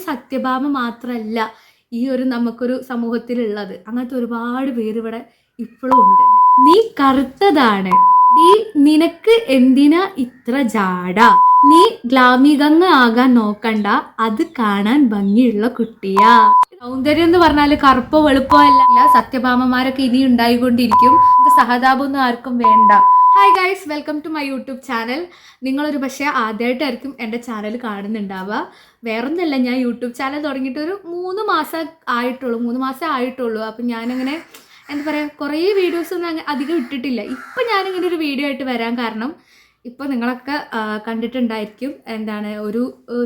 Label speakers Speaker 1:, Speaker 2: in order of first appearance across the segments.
Speaker 1: സത്യഭാമ മാത്രമല്ല ഈ ഒരു നമുക്കൊരു സമൂഹത്തിലുള്ളത്. അങ്ങനത്തെ ഒരുപാട് പേര് ഇവിടെ ഇപ്പോഴും ഉണ്ട്. നീ കറുത്തതാണ്, നീ നിനക്ക് എന്തിനാ ഇത്ര ജാട, നീ ഗ്ലാമികങ്ങ ആകാൻ നോക്കണ്ട, അത് കാണാൻ ഭംഗിയുള്ള കുട്ടിയാ. സൗന്ദര്യം എന്ന് പറഞ്ഞാല് കറുപ്പോ വെളുപ്പോ അല്ല, സത്യഭാമമാരൊക്കെ ഇനി ഉണ്ടായിക്കൊണ്ടിരിക്കും. ഇത് സഹതാപമൊന്നും ആർക്കും വേണ്ട. Hi guys, welcome to my YouTube channel. നിങ്ങളൊരു പക്ഷേ ആദ്യമായിട്ടായിരിക്കും എൻ്റെ ചാനൽ കാണുന്നുണ്ടാവുക. വേറൊന്നുമല്ല, ഞാൻ യൂട്യൂബ് ചാനൽ തുടങ്ങിയിട്ട് ഒരു 3 മാസം ആയിട്ടുള്ളൂ. അപ്പം ഞാനങ്ങനെ എന്താ പറയുക, കുറേ വീഡിയോസൊന്നും അധികം ഇട്ടിട്ടില്ല. ഇപ്പം ഞാനിങ്ങനെ ഒരു വീഡിയോ ആയിട്ട് വരാൻ കാരണം, ഇപ്പോൾ നിങ്ങളൊക്കെ കണ്ടിട്ടുണ്ടായിരിക്കും, എന്താണ് ഒരു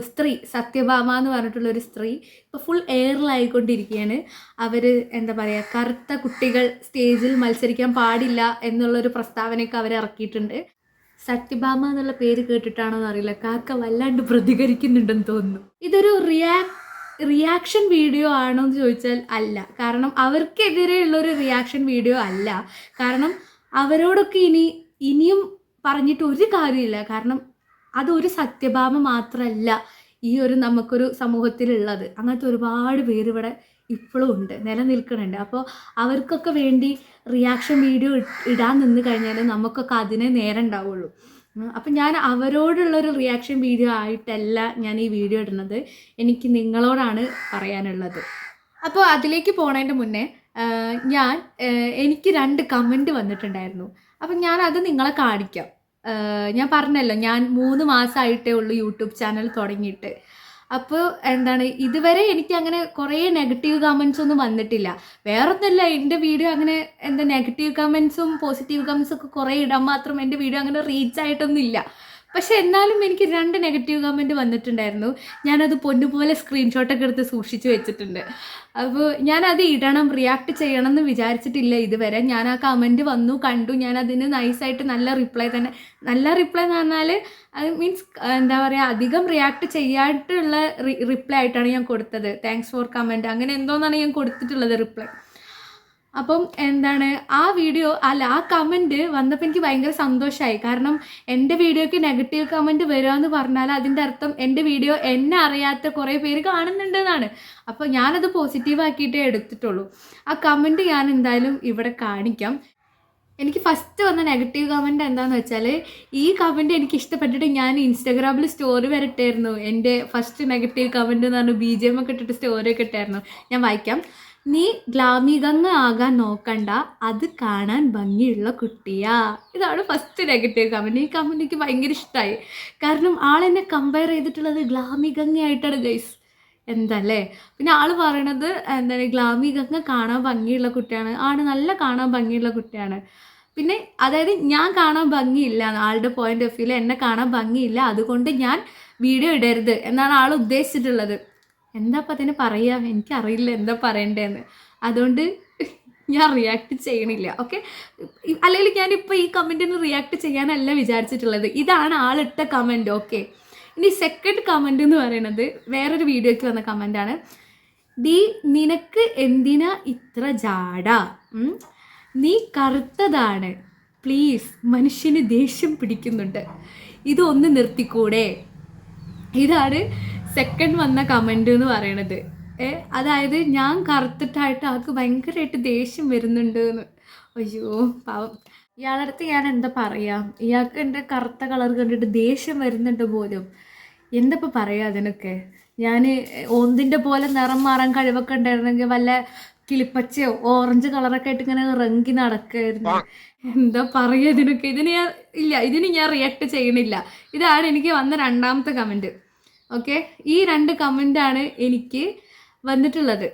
Speaker 1: സ്ത്രീ, സത്യഭാമ എന്ന് പറഞ്ഞിട്ടുള്ളൊരു സ്ത്രീ ഇപ്പോൾ ഫുൾ എയറിലായിക്കൊണ്ടിരിക്കുകയാണ്. അവർ എന്താ പറയുക, കറുത്ത കുട്ടികൾ സ്റ്റേജിൽ മത്സരിക്കാൻ പാടില്ല എന്നുള്ളൊരു പ്രസ്താവനയൊക്കെ അവർ ഇറക്കിയിട്ടുണ്ട്. സത്യഭാമ എന്നുള്ള പേര് കേട്ടിട്ടാണോ എന്നറിയില്ല, കാക്ക വല്ലാണ്ട് പ്രതികരിക്കുന്നുണ്ടെന്ന് തോന്നുന്നു. ഇതൊരു റിയാക്ഷൻ വീഡിയോ ആണോ എന്ന് ചോദിച്ചാൽ അല്ല. കാരണം അവർക്കെതിരെയുള്ളൊരു റിയാക്ഷൻ വീഡിയോ അല്ല. കാരണം അവരോടൊക്കെ ഇനിയും പറഞ്ഞിട്ട് ഒരു കാര്യമില്ല. കാരണം അതൊരു സത്യഭാമ മാത്രമല്ല ഈ ഒരു നമുക്കൊരു സമൂഹത്തിലുള്ളത്. അങ്ങനത്തെ ഒരുപാട് പേര് ഇവിടെ ഇപ്പോഴും ഉണ്ട്, നിലനിൽക്കുന്നുണ്ട്. അപ്പോൾ അവർക്കൊക്കെ വേണ്ടി റിയാക്ഷൻ വീഡിയോ ഇടാൻ നിന്ന് കഴിഞ്ഞാൽ നമുക്കൊക്കെ അതിനെ നേരം ഉണ്ടാവുള്ളൂ. അപ്പം ഞാൻ അവരോടുള്ളൊരു റിയാക്ഷൻ വീഡിയോ ആയിട്ടല്ല ഞാൻ ഈ വീഡിയോ ഇടുന്നത്. എനിക്ക് നിങ്ങളോടാണ് പറയാനുള്ളത്. അപ്പോൾ അതിലേക്ക് പോണതിൻ്റെ മുന്നേ എനിക്ക് 2 കമൻറ്റ് വന്നിട്ടുണ്ടായിരുന്നു. അപ്പം ഞാനത് നിങ്ങളെ കാണിക്കാം. ഞാൻ പറഞ്ഞല്ലോ, ഞാൻ 3 മാസമായിട്ടേ ഉള്ളൂ യൂട്യൂബ് ചാനൽ തുടങ്ങിയിട്ട്. അപ്പോൾ എന്താണ്, ഇതുവരെ എനിക്ക് അങ്ങനെ കുറേ നെഗറ്റീവ് കമൻസ് ഒന്നും വന്നിട്ടില്ല. വേറൊന്നുമില്ല, എൻ്റെ വീഡിയോ അങ്ങനെ നെഗറ്റീവ് കമൻസും പോസിറ്റീവ് കമൻസും ഒക്കെ കുറേ ഇടാൻ മാത്രം എൻ്റെ വീഡിയോ അങ്ങനെ റീച്ച് ആയിട്ടൊന്നുമില്ല. പക്ഷെ എന്നാലും എനിക്ക് 2 നെഗറ്റീവ് കമൻറ്റ് വന്നിട്ടുണ്ടായിരുന്നു. ഞാനത് പൊന്നുപോലെ സ്ക്രീൻഷോട്ടൊക്കെ എടുത്ത് സൂക്ഷിച്ച് വെച്ചിട്ടുണ്ട്. അപ്പോൾ ഞാനത് ഇടണം, റിയാക്ട് ചെയ്യണം എന്ന് വിചാരിച്ചിട്ടില്ല ഇതുവരെ. ഞാൻ ആ കമൻറ്റ് വന്നു കണ്ടു, ഞാനതിന് നൈസായിട്ട് നല്ല റിപ്ലൈ എന്ന് പറഞ്ഞാൽ മീൻസ് എന്താ പറയുക, അധികം റിയാക്ട് ചെയ്യായിട്ടുള്ള റിപ്ലൈ ആയിട്ടാണ് ഞാൻ കൊടുത്തത്. താങ്ക്സ് ഫോർ കമൻറ്റ് അങ്ങനെ എന്തോന്നാണ് ഞാൻ കൊടുത്തിട്ടുള്ളത് റിപ്ലൈ. അപ്പം എന്താണ്, ആ കമൻറ്റ് വന്നപ്പോൾ എനിക്ക് ഭയങ്കര സന്തോഷമായി. കാരണം എൻ്റെ വീഡിയോയ്ക്ക് നെഗറ്റീവ് കമൻറ്റ് വരിക എന്ന് പറഞ്ഞാൽ അതിൻ്റെ അർത്ഥം എൻ്റെ വീഡിയോ എന്നെ അറിയാത്ത കുറേ പേര് കാണുന്നുണ്ടെന്നാണ്. അപ്പോൾ ഞാനത് പോസിറ്റീവാക്കിയിട്ടേ എടുത്തിട്ടുള്ളൂ. ആ കമൻറ്റ് ഞാൻ എന്തായാലും ഇവിടെ കാണിക്കാം. എനിക്ക് ഫസ്റ്റ് വന്ന നെഗറ്റീവ് കമൻറ്റ് എന്താണെന്ന് വെച്ചാൽ, ഈ കമൻറ്റ് എനിക്ക് ഇഷ്ടപ്പെട്ടിട്ട് ഞാൻ ഇൻസ്റ്റാഗ്രാമിൽ സ്റ്റോറി വരെ ഇട്ടായിരുന്നു. എൻ്റെ ഫസ്റ്റ് നെഗറ്റീവ് കമൻറ്റ് എന്ന് പറഞ്ഞാൽ BGM ഒക്കെ ഇട്ടിട്ട് സ്റ്റോറിയൊക്കെ ഇട്ടായിരുന്നു. ഞാൻ വായിക്കാം. നീ ഗ്ലാമികങ്ങ ആകാൻ നോക്കണ്ട, അത് കാണാൻ ഭംഗിയുള്ള കുട്ടിയാ. ഇതാണ് ഫസ്റ്റ് നെഗറ്റീവ് കമൻറ്റ്. ഈ കമൻറ്റ് എനിക്ക് ഭയങ്കര ഇഷ്ടമായി. കാരണം ആളെന്നെ കമ്പയർ ചെയ്തിട്ടുള്ളത് ഗ്ലാമികങ്ങയായിട്ടാണ് ഗൈസ്. എന്തല്ലേ. പിന്നെ ആൾ പറയണത് എന്താണ്, ഗ്ലാമികങ്ങ കാണാൻ ഭംഗിയുള്ള കുട്ടിയാണ്. നല്ല കാണാൻ ഭംഗിയുള്ള കുട്ടിയാണ്. പിന്നെ അതായത് ഞാൻ കാണാൻ ഭംഗിയില്ല, ആളുടെ പോയിന്റ് ഓഫ് വ്യൂവിൽ എന്നെ കാണാൻ ഭംഗിയില്ല, അതുകൊണ്ട് ഞാൻ വീഡിയോ ഇടരുത് എന്നാണ് ആൾ ഉദ്ദേശിച്ചിട്ടുള്ളത്. എന്താ അപ്പം അതിന് പറയുക, എനിക്കറിയില്ല എന്താ പറയണ്ടേന്ന്. അതുകൊണ്ട് ഞാൻ റിയാക്ട് ചെയ്യണില്ല. ഓക്കെ, അല്ലെങ്കിൽ ഞാനിപ്പോൾ ഈ കമൻറ്റിന് റിയാക്ട് ചെയ്യാനല്ല വിചാരിച്ചിട്ടുള്ളത്. ഇതാണ് ആളിട്ട കമൻറ്റ്. ഓക്കെ, ഇനി സെക്കൻഡ് കമൻറ്റ് എന്ന് പറയുന്നത് വേറൊരു വീഡിയോയ്ക്ക് വന്ന കമൻറ്റാണ്. നിനക്ക് എന്തിനാ ഇത്ര ജാട, നീ കറുത്തതാണ്, പ്ലീസ്, മനുഷ്യന് ദേഷ്യം പിടിക്കുന്നുണ്ട്, ഇതൊന്ന് നിർത്തിക്കൂടെ. ഇതാണ് സെക്കൻഡ് വന്ന കമൻറ്റ് എന്ന് പറയണത്. അതായത് ഞാൻ കറുത്തിട്ടായിട്ട് ആൾക്ക് ഭയങ്കരമായിട്ട് ദേഷ്യം വരുന്നുണ്ട് എന്ന്. അയ്യോ പാവം, ഇയാളുടെ അടുത്ത് ഞാൻ എന്താ പറയുക, ഇയാൾക്ക് എൻ്റെ കറുത്ത കളർ കണ്ടിട്ട് ദേഷ്യം വരുന്നുണ്ട് പോലും. എന്തപ്പോൾ പറയുക അതിനൊക്കെ. ഞാൻ ഒന്നിൻ്റെ പോലെ നിറം മാറാൻ കഴിവൊക്കെ ഉണ്ടായിരുന്നെങ്കിൽ വല്ല കിളിപ്പച്ചയോ ഓറഞ്ച് കളറൊക്കെ ആയിട്ട് ഇങ്ങനെ ഇറങ്ങി നടക്കുമായിരുന്നു. എന്താ പറയുക ഇതിനൊക്കെ. ഇതിന് ഞാൻ റിയാക്ട് ചെയ്യണില്ല. ഇതാണ് എനിക്ക് വന്ന 2ാമത്തെ കമൻറ്റ്. ഓക്കെ, ഈ 2 കമൻറ്റാണ് എനിക്ക് വന്നിട്ടുള്ളത്.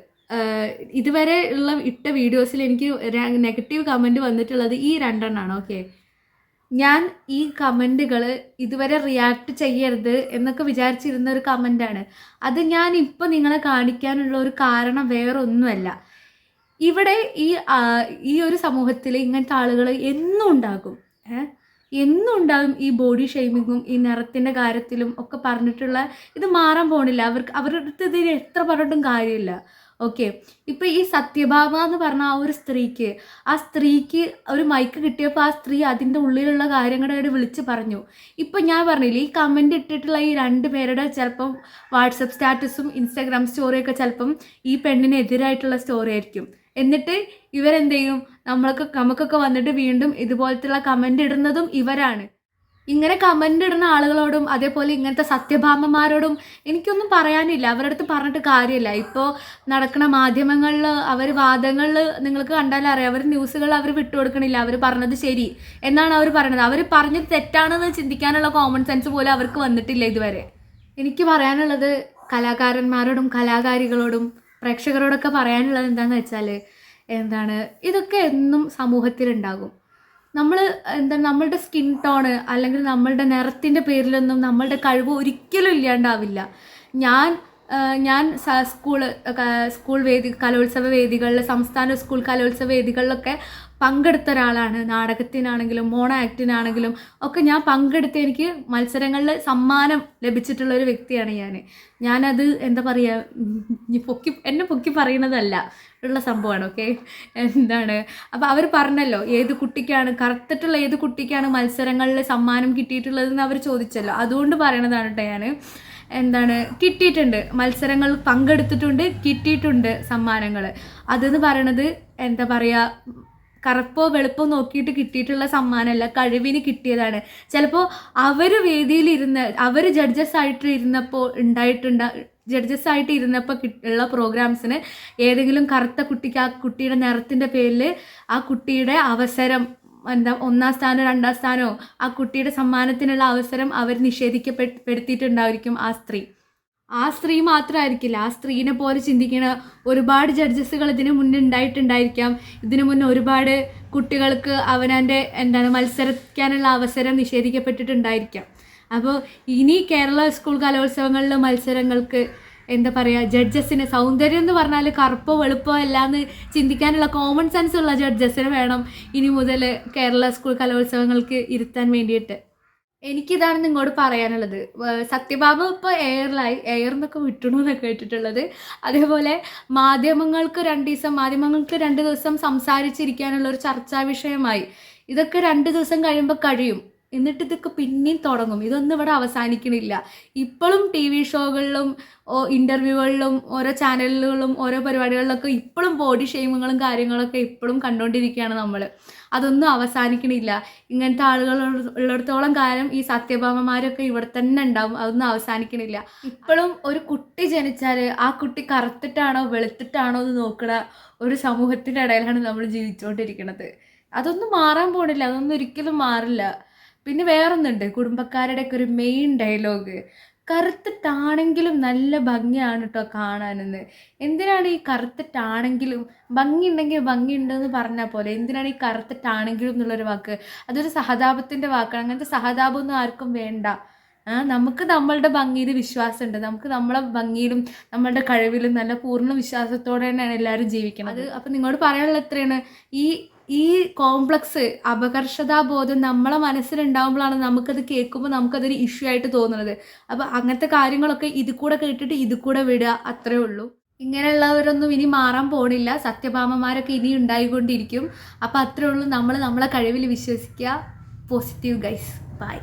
Speaker 1: ഇതുവരെ ഇട്ട വീഡിയോസിൽ എനിക്ക് നെഗറ്റീവ് കമൻറ്റ് വന്നിട്ടുള്ളത് ഈ 2 ഓക്കെ, ഞാൻ ഈ കമൻറ്റുകൾ ഇതുവരെ റിയാക്ട് ചെയ്യരുത് എന്നൊക്കെ വിചാരിച്ചിരുന്ന ഒരു കമൻറ്റാണ്. അത് ഞാൻ ഇപ്പോൾ നിങ്ങളെ കാണിക്കാനുള്ള ഒരു കാരണം വേറെ ഒന്നുമല്ല. ഇവിടെ ഈ ഒരു സമൂഹത്തിൽ ഇങ്ങനത്തെ ആളുകൾ എന്നും ഉണ്ടാകും. ഈ ബോഡി ഷെയ്മിങ്ങും ഈ നിറത്തിൻ്റെ കാര്യത്തിലും ഒക്കെ പറഞ്ഞിട്ടുള്ള ഇത് മാറാൻ പോണില്ല. അവരുടെ അടുത്ത് ഇതിന് എത്ര പറഞ്ഞിട്ടും കാര്യമില്ല. ഓക്കെ. ഇപ്പം ഈ സത്യഭാമ എന്ന് പറഞ്ഞ ആ സ്ത്രീക്ക് ഒരു മൈക്ക് കിട്ടിയപ്പോൾ ആ സ്ത്രീ അതിൻ്റെ ഉള്ളിലുള്ള കാര്യങ്ങളോട് വിളിച്ച് പറഞ്ഞു. ഇപ്പം ഞാൻ പറഞ്ഞില്ലേ, ഈ കമൻ്റ് ഇട്ടിട്ടുള്ള ഈ 2 പേരുടെ ചിലപ്പം വാട്സപ്പ് സ്റ്റാറ്റസും ഇൻസ്റ്റാഗ്രാം സ്റ്റോറിയൊക്കെ ചിലപ്പം ഈ പെണ്ണിനെതിരായിട്ടുള്ള സ്റ്റോറി ആയിരിക്കും. എന്നിട്ട് ഇവരെന്ത് ചെയ്യും, നമുക്കൊക്കെ വന്നിട്ട് വീണ്ടും ഇതുപോലത്തുള്ള കമൻ്റ് ഇടുന്നതും ഇവരാണ്. ഇങ്ങനെ കമൻ്റ് ഇടുന്ന ആളുകളോടും അതേപോലെ ഇങ്ങനത്തെ സത്യഭാമമാരോടും എനിക്കൊന്നും പറയാനില്ല. അവരുടെ അടുത്ത് പറഞ്ഞിട്ട് കാര്യമില്ല. ഇപ്പോൾ നടക്കുന്ന മാധ്യമങ്ങളിൽ അവർ വാദങ്ങളിൽ നിങ്ങൾക്ക് കണ്ടാലറിയാം, അവർ ന്യൂസുകൾ അവർ വിട്ടുകൊടുക്കണില്ല. അവർ പറഞ്ഞത് ശരി എന്നാണ് അവർ പറയുന്നത്. അവർ പറഞ്ഞത് തെറ്റാണെന്ന് ചിന്തിക്കാനുള്ള കോമൺ സെൻസ് പോലും അവർക്ക് വന്നിട്ടില്ല ഇതുവരെ. എനിക്ക് പറയാനുള്ളത് കലാകാരന്മാരോടും കലാകാരികളോടും പ്രേക്ഷകരോടൊക്കെ പറയാനുള്ളത് എന്താണെന്ന് വെച്ചാൽ, ഇതൊക്കെ എന്നും സമൂഹത്തിലുണ്ടാകും. നമ്മളുടെ സ്കിൻ ടോണ് അല്ലെങ്കിൽ നമ്മളുടെ നിറത്തിൻ്റെ പേരിലൊന്നും നമ്മളുടെ കഴിവ് ഒരിക്കലും ഇല്ലാണ്ടാവില്ല. ഞാൻ സ്കൂൾ കലോത്സവ വേദികളിൽ, സംസ്ഥാന സ്കൂൾ കലോത്സവ വേദികളിലൊക്കെ പങ്കെടുത്ത ഒരാളാണ്. നാടകത്തിനാണെങ്കിലും മോണോ ആക്ടിനാണെങ്കിലും ഒക്കെ ഞാൻ പങ്കെടുത്ത് എനിക്ക് മത്സരങ്ങളിൽ സമ്മാനം ലഭിച്ചിട്ടുള്ള ഒരു വ്യക്തിയാണ് ഞാനത് എന്താ പറയുക, എന്നെ പൊക്കി പറയണതല്ല, ഉള്ള സംഭവമാണ്. ഓക്കെ. അപ്പോൾ അവർ പറഞ്ഞല്ലോ കറുത്തിട്ടുള്ള ഏത് കുട്ടിക്കാണ് മത്സരങ്ങളിൽ സമ്മാനം കിട്ടിയിട്ടുള്ളതെന്ന് അവർ ചോദിച്ചല്ലോ. അതുകൊണ്ട് പറയണതാണ് കേട്ടോ. കിട്ടിയിട്ടുണ്ട്, മത്സരങ്ങൾ പങ്കെടുത്തിട്ടുണ്ട്, കിട്ടിയിട്ടുണ്ട് സമ്മാനങ്ങൾ. അതെന്ന് പറയണത് എന്താ പറയുക, കറുപ്പോ വെളുപ്പോ നോക്കിയിട്ട് കിട്ടിയിട്ടുള്ള സമ്മാനമല്ല, കഴിവിന് കിട്ടിയതാണ്. ചിലപ്പോൾ അവർ ജഡ്ജസ് ആയിട്ട് ഇരുന്നപ്പോൾ ഉള്ള പ്രോഗ്രാംസിന് ഏതെങ്കിലും കറുത്ത കുട്ടിക്ക് ആ കുട്ടിയുടെ നിറത്തിൻ്റെ പേരിൽ ആ കുട്ടിയുടെ അവസരം 1ാം സ്ഥാനമോ 2ാം സ്ഥാനമോ ആ കുട്ടിയുടെ സമ്മാനത്തിനുള്ള അവസരം അവർ നിഷേധിക്കപ്പെടുത്തിയിട്ടുണ്ടായിരിക്കും ആ സ്ത്രീ മാത്രമായിരിക്കില്ല. ആ സ്ത്രീനെ പോലെ ചിന്തിക്കുന്ന ഒരുപാട് ജഡ്ജസുകൾ ഇതിനു മുന്നേ ഉണ്ടായിട്ടുണ്ടായിരിക്കാം. ഇതിനു മുന്നേ ഒരുപാട് കുട്ടികൾക്ക് അവനവൻ്റെ മത്സരിക്കാനുള്ള അവസരം നിഷേധിക്കപ്പെട്ടിട്ടുണ്ടായിരിക്കാം. അപ്പോൾ ഇനി കേരള സ്കൂൾ കലോത്സവങ്ങളിലെ മത്സരങ്ങൾക്ക് എന്താ പറയുക, ജഡ്ജസിന് സൗന്ദര്യം എന്ന് പറഞ്ഞാൽ കറുപ്പോ വെളുപ്പോ അല്ലാന്ന് ചിന്തിക്കാനുള്ള കോമൺ സെൻസ് ഉള്ള ജഡ്ജസിന് വേണം ഇനി മുതൽ കേരള സ്കൂൾ കലോത്സവങ്ങൾക്ക് ഇരുത്താൻ വേണ്ടിയിട്ട്. എനിക്കിതാണ് നിങ്ങളോട് പറയാനുള്ളത്. സത്യഭാമ ഇപ്പോൾ എയർന്നൊക്കെ വിട്ടണമെന്നൊക്കെ കേട്ടിട്ടുള്ളത്. അതേപോലെ മാധ്യമങ്ങൾക്ക് 2 ദിവസം സംസാരിച്ചിരിക്കാനുള്ളൊരു ചർച്ചാ വിഷയമായി. ഇതൊക്കെ 2 ദിവസം കഴിയുമ്പോൾ കഴിയും. എന്നിട്ട് ഇതൊക്കെ പിന്നെയും തുടങ്ങും. ഇതൊന്നും ഇവിടെ അവസാനിക്കണില്ല. ഇപ്പോഴും TV ഷോകളിലും ഇൻ്റർവ്യൂകളിലും ഓരോ ചാനലുകളിലും ഓരോ പരിപാടികളിലൊക്കെ ഇപ്പോഴും ബോഡി ഷെയ്മിങ്ങുകളും കാര്യങ്ങളൊക്കെ ഇപ്പോഴും കണ്ടുകൊണ്ടിരിക്കുകയാണ് നമ്മൾ. അതൊന്നും അവസാനിക്കണില്ല. ഇങ്ങനത്തെ ആളുകൾ ഉള്ളിടത്തോളം കാലം ഈ സത്യഭാമമാരൊക്കെ ഇവിടെ തന്നെ ഉണ്ടാവും. അതൊന്നും അവസാനിക്കണില്ല. ഇപ്പോഴും ഒരു കുട്ടി ജനിച്ചാൽ ആ കുട്ടി കറുത്തിട്ടാണോ വെളുത്തിട്ടാണോ എന്ന് നോക്കുന്ന ഒരു സമൂഹത്തിൻ്റെ ഇടയിലാണ് നമ്മൾ ജീവിച്ചുകൊണ്ടിരിക്കുന്നത്. അതൊന്നും മാറാൻ പോണില്ല. അതൊന്നും ഒരിക്കലും മാറില്ല. പിന്നെ വേറൊന്നുണ്ട്, കുടുംബക്കാരുടെയൊക്കെ ഒരു മെയിൻ ഡയലോഗ്, കറുത്തിട്ടാണെങ്കിലും നല്ല ഭംഗിയാണ് കേട്ടോ കാണാനെന്ന്. എന്തിനാണ് ഈ കറുത്തിട്ടാണെങ്കിലും, ഭംഗിയുണ്ടെങ്കിൽ ഭംഗിയുണ്ടെന്ന് പറഞ്ഞാൽ പോലെ എന്തിനാണ് ഈ കറുത്തിട്ടാണെങ്കിലും എന്നുള്ളൊരു വാക്ക്? അതൊരു സഹതാപത്തിൻ്റെ വാക്കാണ്. അങ്ങനത്തെ സഹതാപമൊന്നും ആർക്കും വേണ്ട. നമുക്ക് നമ്മളുടെ ഭംഗിയിൽ വിശ്വാസമുണ്ട്. നമുക്ക് നമ്മളെ ഭംഗിയിലും നമ്മളുടെ കഴിവിലും നല്ല പൂർണ്ണ വിശ്വാസത്തോടെ തന്നെയാണ് എല്ലാവരും ജീവിക്കുന്നത്. അപ്പം നിങ്ങളോട് പറയാനുള്ള എത്രയാണ്, ഈ കോംപ്ലക്സ് അപകർഷതാബോധം നമ്മളെ മനസ്സിലുണ്ടാകുമ്പോഴാണ് നമുക്കത് കേൾക്കുമ്പോൾ നമുക്കതൊരു ഇഷ്യൂ ആയിട്ട് തോന്നുന്നത്. അപ്പോൾ അങ്ങനത്തെ കാര്യങ്ങളൊക്കെ ഇത് കൂടെ കേട്ടിട്ട് ഇത് കൂടെ വിടുക, അത്രേ ഉള്ളൂ. ഇങ്ങനെയുള്ളവരൊന്നും ഇനി മാറാൻ പോണില്ല. സത്യഭാമമാരൊക്കെ ഇനി ഉണ്ടായിക്കൊണ്ടിരിക്കും. അപ്പോൾ അത്രേ ഉള്ളൂ. നമ്മളെ കഴിവിൽ വിശ്വസിക്കുക. Positive guys. ബൈ.